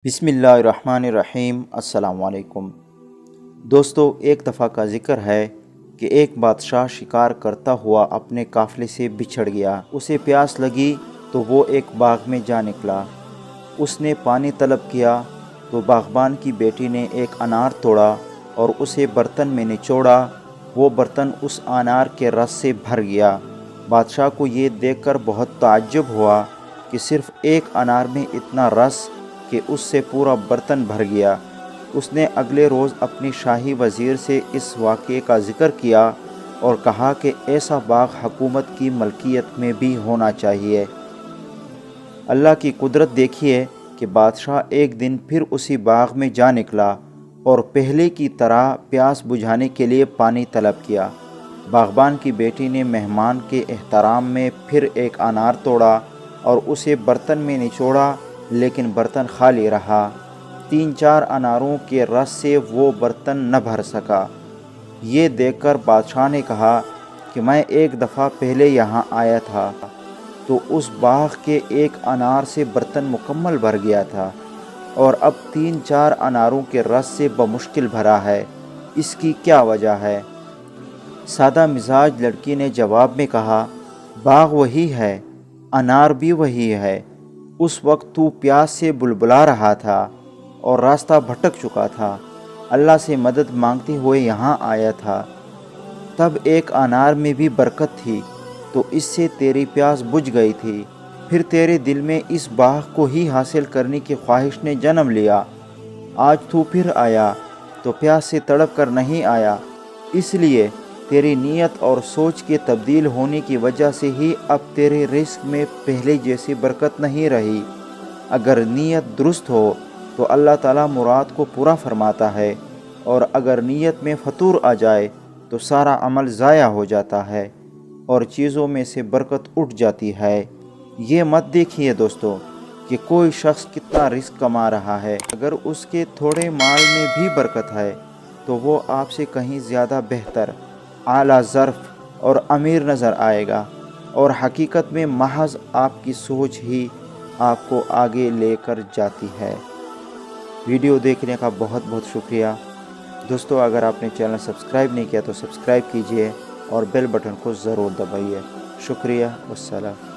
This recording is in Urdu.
بسم اللہ الرحمن الرحیم۔ السلام علیکم دوستو، ایک دفعہ کا ذکر ہے کہ ایک بادشاہ شکار کرتا ہوا اپنے قافلے سے بچھڑ گیا۔ اسے پیاس لگی تو وہ ایک باغ میں جا نکلا۔ اس نے پانی طلب کیا تو باغبان کی بیٹی نے ایک انار توڑا اور اسے برتن میں نچوڑا۔ وہ برتن اس انار کے رس سے بھر گیا۔ بادشاہ کو یہ دیکھ کر بہت تعجب ہوا کہ صرف ایک انار میں اتنا رس کہ اس سے پورا برتن بھر گیا۔ اس نے اگلے روز اپنی شاہی وزیر سے اس واقعے کا ذکر کیا اور کہا کہ ایسا باغ حکومت کی ملکیت میں بھی ہونا چاہیے۔ اللہ کی قدرت دیکھیے کہ بادشاہ ایک دن پھر اسی باغ میں جا نکلا اور پہلے کی طرح پیاس بجھانے کے لیے پانی طلب کیا۔ باغبان کی بیٹی نے مہمان کے احترام میں پھر ایک انار توڑا اور اسے برتن میں نچوڑا، لیکن برتن خالی رہا۔ 3-4 اناروں کے رس سے وہ برتن نہ بھر سکا۔ یہ دیکھ کر بادشاہ نے کہا کہ میں ایک دفعہ پہلے یہاں آیا تھا تو اس باغ کے ایک انار سے برتن مکمل بھر گیا تھا، اور اب 3-4 اناروں کے رس سے بمشکل بھرا ہے۔ اس کی کیا وجہ ہے؟ سادہ مزاج لڑکی نے جواب میں کہا، باغ وہی ہے، انار بھی وہی ہے۔ اس وقت تو پیاس سے بلبلا رہا تھا اور راستہ بھٹک چکا تھا، اللہ سے مدد مانگتے ہوئے یہاں آیا تھا۔ تب ایک انار میں بھی برکت تھی تو اس سے تیری پیاس بجھ گئی تھی۔ پھر تیرے دل میں اس باغ کو ہی حاصل کرنے کی خواہش نے جنم لیا۔ آج تو پھر آیا تو پیاس سے تڑپ کر نہیں آیا، اس لیے تیری نیت اور سوچ کے تبدیل ہونے کی وجہ سے ہی اب تیرے رزق میں پہلے جیسی برکت نہیں رہی۔ اگر نیت درست ہو تو اللہ تعالیٰ مراد کو پورا فرماتا ہے، اور اگر نیت میں فتور آ جائے تو سارا عمل ضائع ہو جاتا ہے اور چیزوں میں سے برکت اٹھ جاتی ہے۔ یہ مت دیکھیے دوستو کہ کوئی شخص کتنا رزق کما رہا ہے، اگر اس کے تھوڑے مال میں بھی برکت ہے تو وہ آپ سے کہیں زیادہ بہتر، اعلیٰ ظرف اور امیر نظر آئے گا، اور حقیقت میں محض آپ کی سوچ ہی آپ کو آگے لے کر جاتی ہے۔ ویڈیو دیکھنے کا بہت بہت شکریہ دوستو۔ اگر آپ نے چینل سبسکرائب نہیں کیا تو سبسکرائب کیجئے اور بیل بٹن کو ضرور دبائیے۔ شکریہ، والسلام۔